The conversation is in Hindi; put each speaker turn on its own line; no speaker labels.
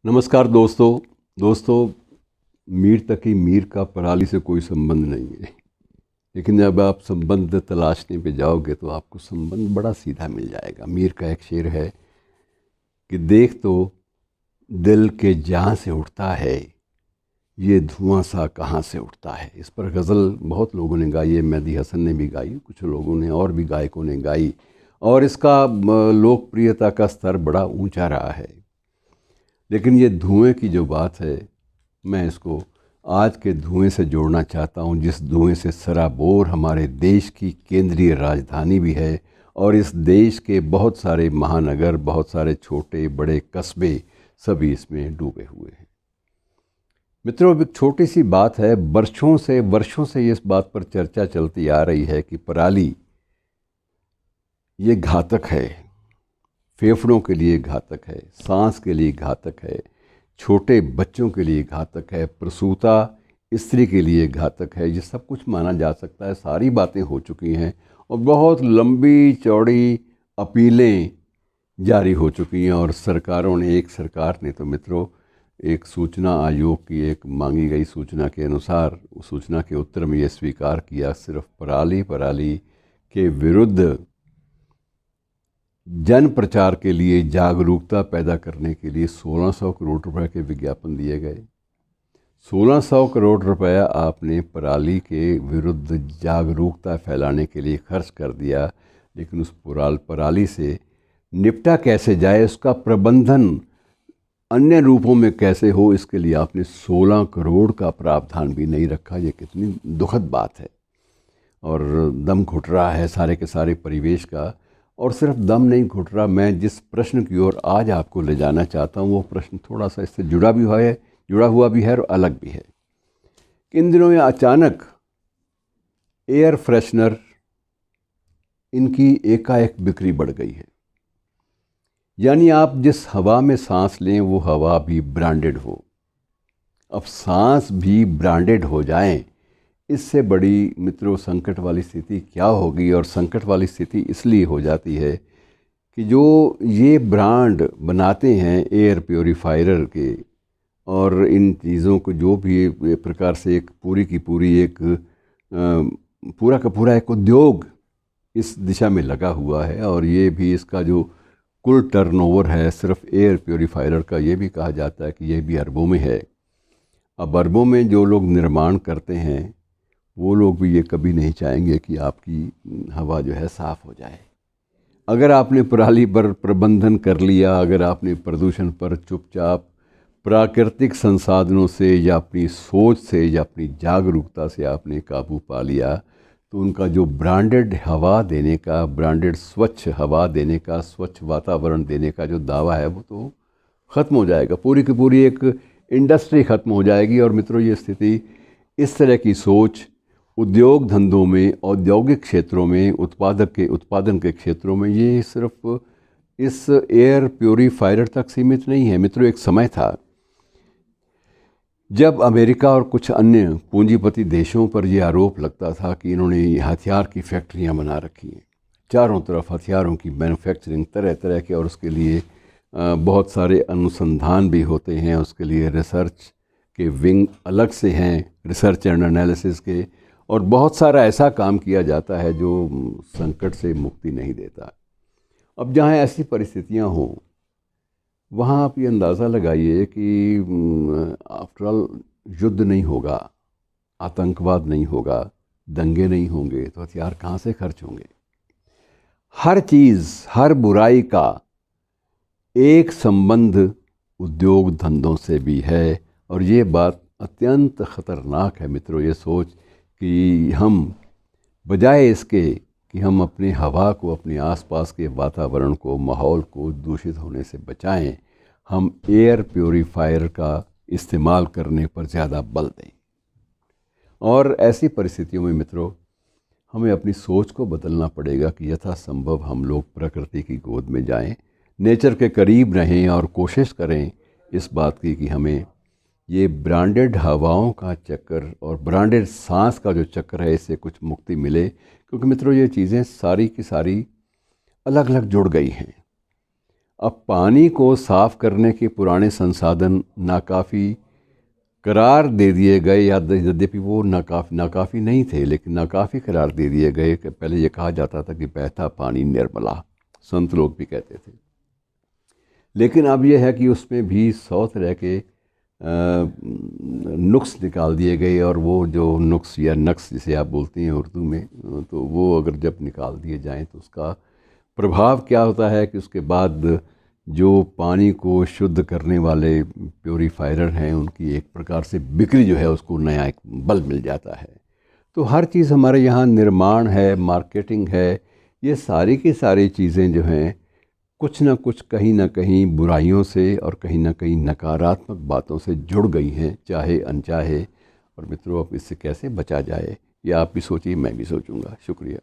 नमस्कार दोस्तों। मीर तकी मीर का पराली से कोई संबंध नहीं है। लेकिन जब आप संबंध तलाशने पे जाओगे तो आपको संबंध बड़ा सीधा मिल जाएगा। मीर का एक शेर है कि देख तो दिल के जहाँ से उठता है, ये धुआं सा कहाँ से उठता है। इस पर गज़ल बहुत लोगों ने गाई है। मेहदी हसन ने भी गाई, कुछ लोगों ने और भी गायकों ने गाई, और इसका लोकप्रियता का स्तर बड़ा ऊंचा रहा है। लेकिन ये धुएं की जो बात है, मैं इसको आज के धुएं से जोड़ना चाहता हूँ, जिस धुएं से सराबोर हमारे देश की केंद्रीय राजधानी भी है, और इस देश के बहुत सारे महानगर, बहुत सारे छोटे बड़े कस्बे सभी इसमें डूबे हुए हैं। मित्रों, एक छोटी सी बात है। वर्षों से इस बात पर चर्चा चलती आ रही है कि पराली ये घातक है, फेफड़ों के लिए घातक है, सांस के लिए घातक है, छोटे बच्चों के लिए घातक है, प्रसूता स्त्री के लिए घातक है। ये सब कुछ माना जा सकता है। सारी बातें हो चुकी हैं और बहुत लंबी चौड़ी अपीलें जारी हो चुकी हैं, और एक सरकार ने तो मित्रों एक सूचना आयोग की एक मांगी गई सूचना के अनुसार उस सूचना के उत्तर में ये स्वीकार किया, सिर्फ पराली के विरुद्ध जन प्रचार के लिए, जागरूकता पैदा करने के लिए 1600 करोड़ रुपए के विज्ञापन दिए गए। 1600 करोड़ रुपया आपने पराली के विरुद्ध जागरूकता फैलाने के लिए खर्च कर दिया। लेकिन उस पराली से निपटा कैसे जाए, उसका प्रबंधन अन्य रूपों में कैसे हो, इसके लिए आपने 16 करोड़ का प्रावधान भी नहीं रखा। ये कितनी दुखद बात है। और दम घुट रहा है सारे के सारे परिवेश का। और सिर्फ दम नहीं घुट रहा, मैं जिस प्रश्न की ओर आज आपको ले जाना चाहता हूँ वो प्रश्न थोड़ा सा इससे जुड़ा हुआ भी है और अलग भी है। इन दिनों में अचानक एयर फ्रेशनर इनकी एकाएक बिक्री बढ़ गई है। यानी आप जिस हवा में सांस लें वो हवा भी ब्रांडेड हो। अब सांस भी ब्रांडेड हो जाएं, इससे बड़ी मित्रों संकट वाली स्थिति क्या होगी। और संकट वाली स्थिति इसलिए हो जाती है कि जो ये ब्रांड बनाते हैं एयर प्योरीफायर के, और इन चीज़ों को जो भी एक प्रकार से एक पूरी की पूरी एक पूरा का पूरा एक उद्योग इस दिशा में लगा हुआ है। और ये भी इसका जो कुल टर्नओवर है सिर्फ एयर प्योरीफायर का, ये भी कहा जाता है कि ये भी अरबों में है। अब अरबों में जो लोग निर्माण करते हैं वो लोग भी ये कभी नहीं चाहेंगे कि आपकी हवा जो है साफ़ हो जाए। अगर आपने पराली पर प्रबंधन कर लिया, अगर आपने प्रदूषण पर चुपचाप प्राकृतिक संसाधनों से या अपनी सोच से या अपनी जागरूकता से आपने काबू पा लिया, तो उनका जो ब्रांडेड हवा देने का, ब्रांडेड स्वच्छ हवा देने का, स्वच्छ वातावरण देने का जो दावा है वो तो ख़त्म हो जाएगा। पूरी की पूरी एक इंडस्ट्री ख़त्म हो जाएगी। और मित्रों, ये स्थिति, इस तरह की सोच उद्योग धंधों में, औद्योगिक क्षेत्रों में, उत्पादन के क्षेत्रों में, ये सिर्फ इस एयर प्योरीफायर तक सीमित नहीं है। मित्रों, एक समय था जब अमेरिका और कुछ अन्य पूंजीपति देशों पर यह आरोप लगता था कि इन्होंने हथियार की फैक्ट्रियां बना रखी हैं, चारों तरफ हथियारों की मैन्युफैक्चरिंग तरह तरह के, और उसके लिए बहुत सारे अनुसंधान भी होते हैं, उसके लिए रिसर्च के विंग अलग से हैं, रिसर्च एंड एनालिसिस के, और बहुत सारा ऐसा काम किया जाता है जो संकट से मुक्ति नहीं देता। अब जहाँ ऐसी परिस्थितियाँ हों वहाँ आप ये अंदाज़ा लगाइए कि आफ्टर ऑल युद्ध नहीं होगा, आतंकवाद नहीं होगा, दंगे नहीं होंगे, तो हथियार कहाँ से खर्च होंगे। हर चीज़, हर बुराई का एक संबंध उद्योग धंधों से भी है। और ये बात अत्यंत ख़तरनाक है मित्रों, ये सोच कि हम बजाय इसके कि हम अपने हवा को, अपने आसपास के वातावरण को, माहौल को दूषित होने से बचाएं, हम एयर प्योरीफायर का इस्तेमाल करने पर ज़्यादा बल दें। और ऐसी परिस्थितियों में मित्रों हमें अपनी सोच को बदलना पड़ेगा कि यथासंभव हम लोग प्रकृति की गोद में जाएं, नेचर के करीब रहें, और कोशिश करें इस बात की कि हमें ये ब्रांडेड हवाओं का चक्कर और ब्रांडेड सांस का जो चक्कर है इससे कुछ मुक्ति मिले। क्योंकि मित्रों, ये चीज़ें सारी की सारी अलग अलग जुड़ गई हैं। अब पानी को साफ़ करने के पुराने संसाधन नाकाफ़ी करार दे दिए गए, या यद्यपि वो नाकाफ़ी नहीं थे, लेकिन नाकाफ़ी करार दे दिए गए। कि पहले ये कहा जाता था कि बहता पानी निर्मला, संत लोग भी कहते थे। लेकिन अब यह है कि उसमें भी 100 तरह के नुक्स निकाल दिए गए, और वो जो नुक्स या नक्स जिसे आप बोलती हैं उर्दू में, तो वो अगर जब निकाल दिए जाएं तो उसका प्रभाव क्या होता है कि उसके बाद जो पानी को शुद्ध करने वाले प्योरीफायर हैं, उनकी एक प्रकार से बिक्री जो है उसको नया एक बल मिल जाता है। तो हर चीज़ हमारे यहाँ निर्माण है, मार्केटिंग है, ये सारी की सारी चीज़ें जो हैं कुछ ना कुछ कहीं ना कहीं बुराइयों से और कहीं ना कहीं नकारात्मक बातों से जुड़ गई हैं, चाहे अनचाहे। और मित्रों, अब इससे कैसे बचा जाए, ये आप भी सोचिए, मैं भी सोचूंगा। शुक्रिया।